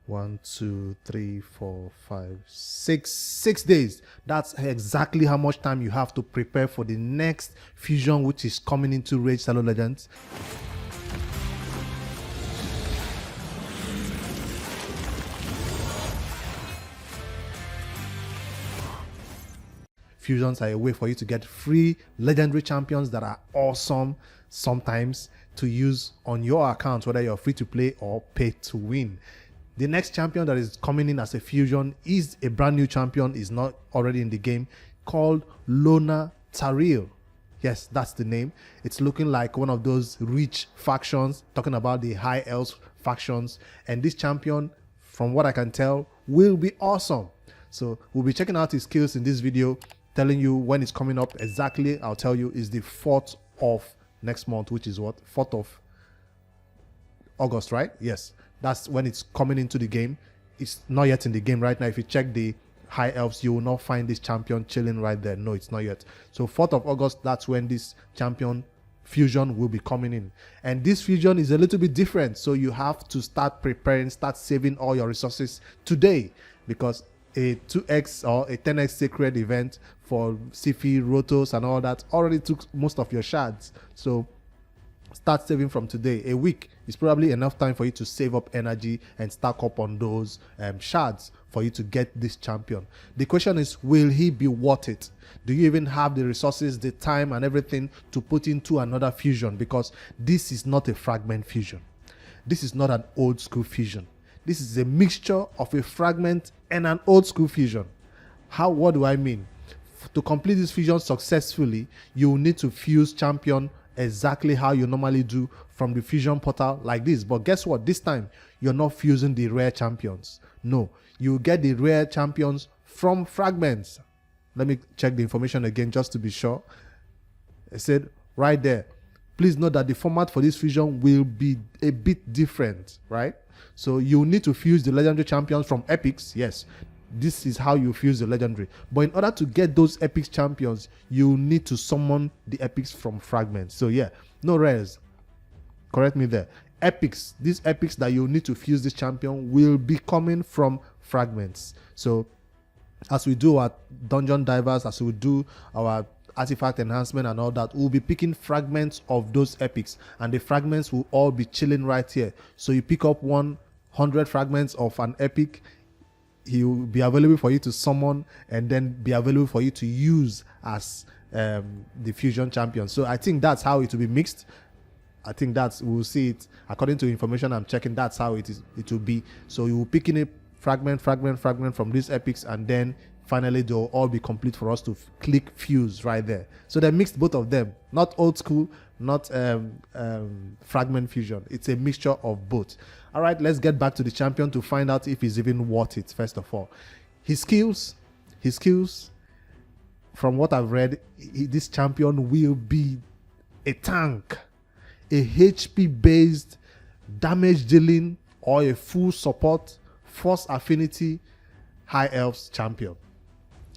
1, 2, 3, 4, 5, 6. 6 days. That's exactly how much time you have to prepare for the next fusion, which is coming into Raid Shadow Legens. Fusions are a way for you to get free legendary champions that are awesome sometimes to use on your account, whether you're free to play or pay to win. The next champion that is coming in as a fusion is a brand new champion, is not already in the game, called Lonatharil. Yes, that's the name. It's looking like one of those rich factions, talking about the high elves factions. And this champion, from what I can tell, will be awesome. So we'll be checking out his skills in this video, telling you when it's coming up exactly. I'll tell you is the 4th of next month, which is what? 4th of August, right? Yes, that's when it's coming into the game. It's not yet in the game right now. If you check the high elves, you will not find this champion chilling right there. No, it's not yet. So 4th of August, that's when this champion fusion will be coming in. And this fusion is a little bit different. So you have to start preparing, start saving all your resources today, because a 2x or a 10x sacred event for Sifi, Rotos and all that already took most of your shards. So start saving from today. A week is probably enough time for you to save up energy and stack up on those shards for you to get this champion. The question is, will he be worth it? Do you even have the resources, the time and everything to put into another fusion? Because this is not a fragment fusion. This is not an old school fusion. This is a mixture of a fragment and an old school fusion. What do I mean? To complete this fusion successfully, you will need to fuse champion exactly how you normally do from the fusion portal like this. But guess what? This time, you're not fusing the rare champions. No, you get the rare champions from fragments. Let me check the information again just to be sure. It said right there. Please note that the format for this fusion will be a bit different, right? So you need to fuse the legendary champions from epics. Yes, this is how you fuse the legendary. But in order to get those epics champions, you need to summon the epics from fragments. So yeah, no rares. Correct me there. Epics, these epics that you need to fuse this champion will be coming from fragments. So as we do our dungeon divers, as we do our artifact enhancement and all that, we'll be picking fragments of those epics, and the fragments will all be chilling right here. So you pick up 100 fragments of an epic, he will be available for you to summon and then be available for you to use as the fusion champion. So I think that's how it will be mixed. I think we'll see it according to information I'm checking. That's how it will be. So you will pick in a fragment from these epics, and then finally they'll all be complete for us to click fuse right there. So they mixed both of them, not old school, not fragment fusion. It's a mixture of both. All right, let's get back to the champion to find out if he's even worth it. First of all, his skills, from what I've read, this champion will be a tank, a HP based damage dealing or a full support force affinity high elves champion.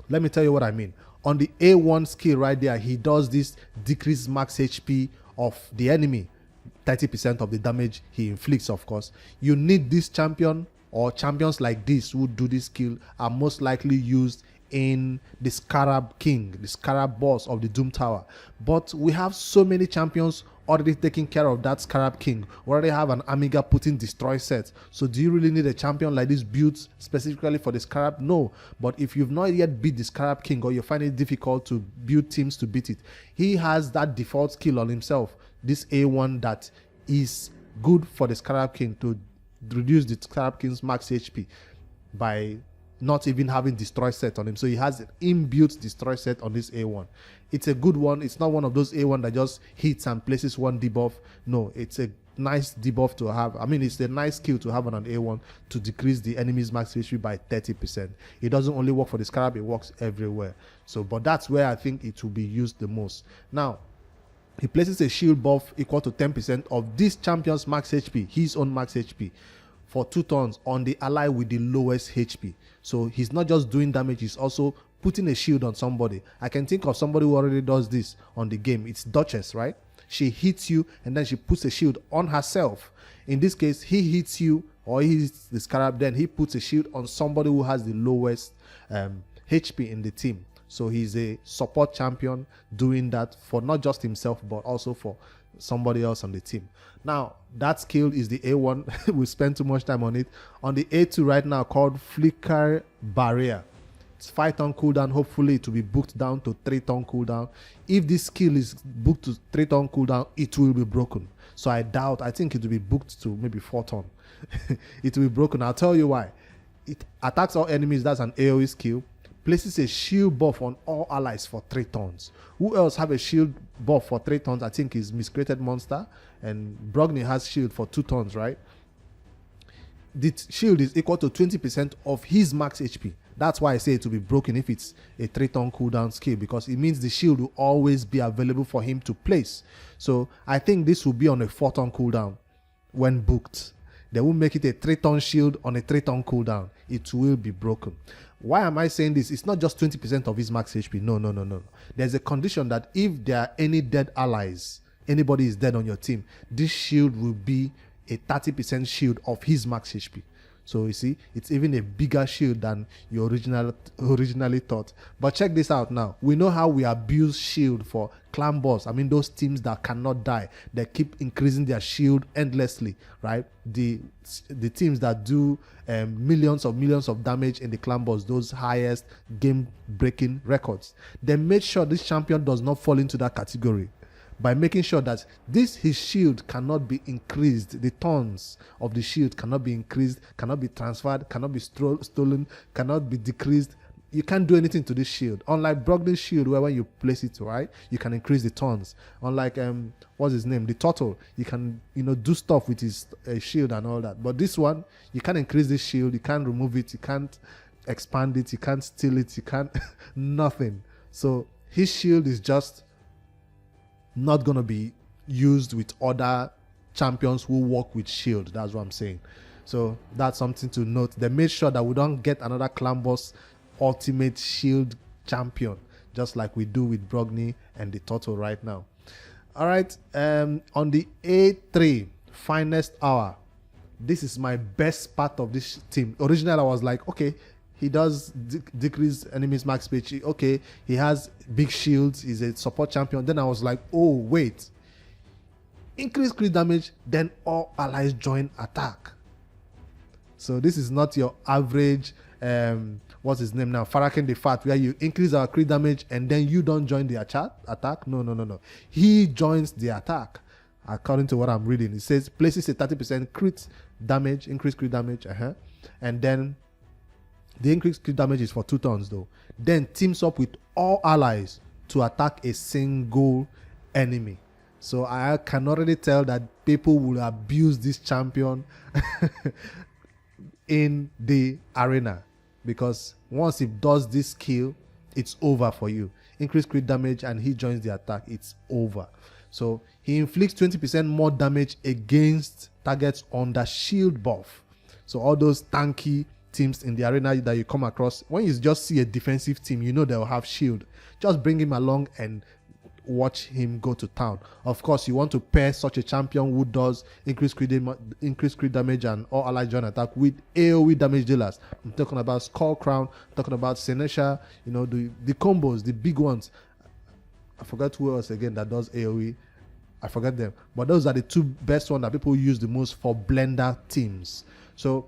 Let me tell you what I mean. On the A1 skill right there, he does this decrease max HP of the enemy, 30% of the damage he inflicts, of course. You need this champion, or champions like this who do this skill are most likely used in the Scarab King, the Scarab boss of the Doom Tower. But we have so many champions already taking care of that Scarab King. We already have an Amiga putting destroy set. So do you really need a champion like this built specifically for the Scarab? No. But if you've not yet beat the Scarab King, or you find it difficult to build teams to beat it, he has that default skill on himself, this A1, that is good for the Scarab King to reduce the Scarab King's max HP by not even having destroy set on him. So he has an inbuilt destroy set on this A1. It's a good one. It's not one of those A1 that just hits and places one debuff. No, it's a nice debuff to have. I mean, it's a nice skill to have on an A1 to decrease the enemy's max HP by 30%. It doesn't only work for the Scarab, it works everywhere. So, but that's where I think it will be used the most. Now, he places a shield buff equal to 10% of this champion's max HP, his own max HP, for 2 turns on the ally with the lowest HP. So he's not just doing damage, he's also putting a shield on somebody. I can think of somebody who already does this on the game. It's Duchess, right? She hits you and then she puts a shield on herself. In this case, he hits you or he's the Scarab, then he puts a shield on somebody who has the lowest HP in the team. So he's a support champion doing that for not just himself, but also for somebody else on the team. Now, that skill is the A1. We spend too much time on it. On the A2 right now, called Flicker Barrier. It's 5 turn cooldown. Hopefully, it will be booked down to 3 turn cooldown. If this skill is booked to 3 turn cooldown, it will be broken. So I think it will be booked to maybe 4 turn. It will be broken. I'll tell you why. It attacks all enemies. That's an AoE skill. Places a shield buff on all allies for 3 turns. Who else have a shield buff for 3 turns? I think is Miscreated Monster, and Brogni has shield for 2 turns, right? The shield is equal to 20% of his max HP. That's why I say it will be broken if it's a 3 turn cooldown skill, because it means the shield will always be available for him to place. So I think this will be on a 4 turn cooldown when booked. They will make it a 3 turn shield on a 3 turn cooldown. It will be broken. Why am I saying this? It's not just 20% of his max HP. No. There's a condition that if there are any dead allies, anybody is dead on your team, this shield will be a 30% shield of his max HP. So you see, it's even a bigger shield than you originally thought. But check this out now. We know how we abuse shield for clan boss. I mean, those teams that cannot die, they keep increasing their shield endlessly, right? The teams that do millions of damage in the clan boss, those highest game-breaking records, they made sure this champion does not fall into that category by making sure that his shield cannot be increased. The turns of the shield cannot be increased, cannot be transferred, cannot be stolen, cannot be decreased. You can't do anything to this shield. Unlike Brogdon's shield, where when you place it, right, you can increase the turns. Unlike what's his name, the turtle, you can do stuff with his shield and all that. But this one, you can't increase this shield, you can't remove it, you can't expand it, you can't steal it, you can't nothing. So his shield is just not going to be used with other champions who work with shield. That's what I'm saying. So that's something to note. They made sure that we don't get another clan boss ultimate shield champion, just like we do with Brogni and the turtle right now. All right, on the A3 finest hour, this is my best part of this team. Originally I was like, okay, he does decrease enemies max HP. Okay, he has big shields. He's a support champion. Then I was like, oh, wait. Increase crit damage, then all allies join attack. So this is not your average, what's his name now? Farakin the Fat, where you increase our crit damage and then you don't join the attack. No. He joins the attack. According to what I'm reading, it says places a 30% crit damage, increased crit damage, and then the increased crit damage is for 2 turns though. Then teams up with all allies to attack a single enemy. So I can already tell that people will abuse this champion in the arena, because once it does this skill, it's over for you. Increased crit damage and he joins the attack, it's over. So he inflicts 20% more damage against targets under shield buff. So all those tanky teams in the arena that you come across, when you just see a defensive team, you know they'll have shield. Just bring him along and watch him go to town. Of course, you want to pair such a champion who does increased crit damage and all allied joint attack with AoE damage dealers. I'm talking about Skull Crown, talking about Senesha, the combos, the big ones. I forgot who else again that does AoE. I forgot them. But those are the 2 best ones that people use the most for blender teams. So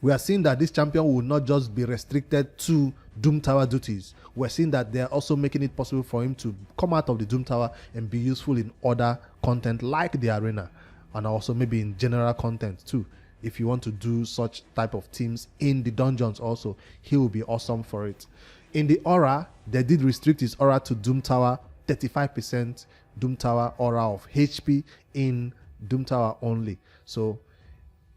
we are seeing that this champion will not just be restricted to Doom Tower duties. We're seeing that they're also making it possible for him to come out of the Doom Tower and be useful in other content like the arena, and also maybe in general content too. If you want to do such type of teams in the dungeons also, he will be awesome for it. In the aura, they did restrict his aura to Doom Tower, 35% Doom Tower aura of HP in Doom Tower only. So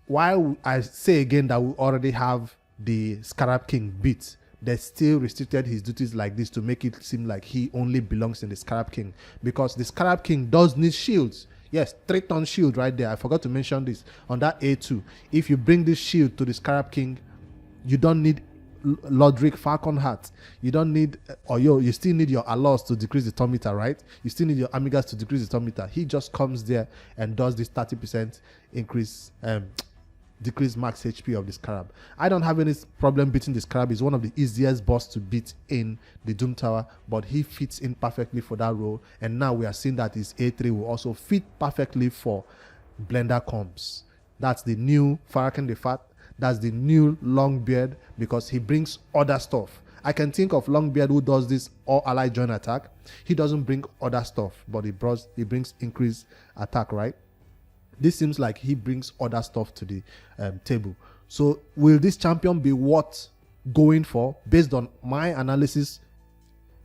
while I say again that we already have the Scarab King beat, they still restricted his duties like this to make it seem like he only belongs in the Scarab King, because the Scarab King does need shields. Yes, 3 ton shield right there. I forgot to mention this on that A2. If you bring this shield to the Scarab King, you don't need Lodric Falcon Hat. You don't need, you still need your Allos to decrease the turn meter, right? You still need your Amigas to decrease the turn meter. He just comes there and does this 30% increase, decrease max HP of the Scarab. I don't have any problem beating the Scarab. He's one of the easiest boss to beat in the Doom Tower, but he fits in perfectly for that role. And now we are seeing that his A3 will also fit perfectly for Blender Comps. That's the new Farrakhan the Fat. That's the new Longbeard, because he brings other stuff. I can think of Longbeard who does this all ally join attack. He doesn't bring other stuff, but he brings increased attack, right? This seems like he brings other stuff to the table. So will this champion be worth going for? Based on my analysis,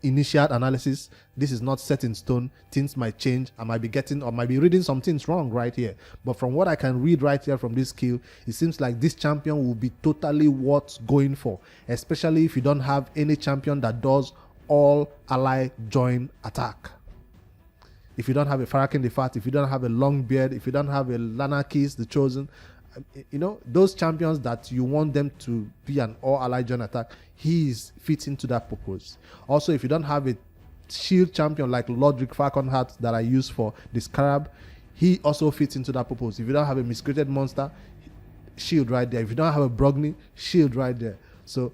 initial analysis, this is not set in stone. Things might change. I might be getting or might be reading some things wrong right here. But from what I can read right here from this skill, it seems like this champion will be totally worth going for, especially if you don't have any champion that does all ally join attack. If you don't have a Farrakhan the Fat, if you don't have a Longbeard, if you don't have a Lanarkist the Chosen, you know, those champions that you want them to be an all-ally join attack, he fits into that purpose. Also, if you don't have a shield champion like Lodric Falconheart that I use for the Scarab, he also fits into that purpose. If you don't have a Miscreated Monster, shield right there. If you don't have a Brogni, shield right there. So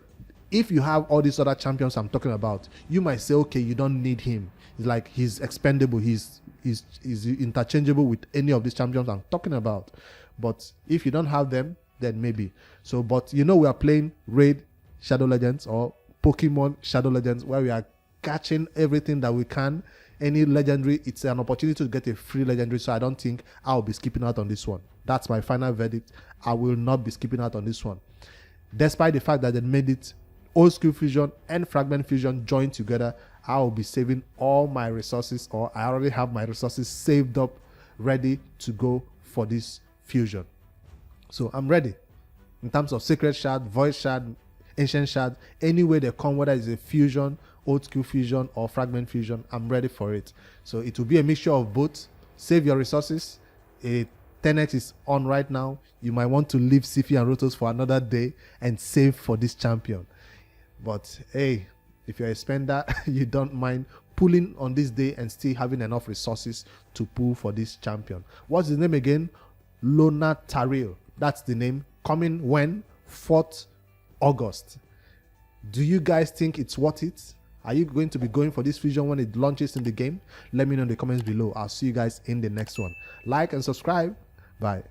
if you have all these other champions I'm talking about, you might say, okay, you don't need him. It's like he's expendable. He's interchangeable with any of these champions I'm talking about. But if you don't have them, then maybe. So, but you know, we are playing Raid Shadow Legends or Pokemon Shadow Legends, where we are catching everything that we can. Any legendary, it's an opportunity to get a free legendary. So I don't think I'll be skipping out on this one. That's my final verdict. I will not be skipping out on this one. Despite the fact that they made it Old School Fusion and Fragment Fusion joined together, I will be saving all my resources, or I already have my resources saved up, ready to go for this fusion. So I'm ready. In terms of Sacred Shard, Void Shard, Ancient Shard, any way they come, whether it's a fusion, Old School Fusion or Fragment Fusion, I'm ready for it. So it will be a mixture of both. Save your resources. A 10x is on right now. You might want to leave Sifi and Rotos for another day and save for this champion. But hey, if you're a spender, you don't mind pulling on this day and still having enough resources to pull for this champion. What's his name again? Lonatharil. That's the name. Coming when? 4th August. Do you guys think it's worth it? Are you going to be going for this fusion when it launches in the game? Let me know in the comments below. I'll see you guys in the next one. Like and subscribe. Bye.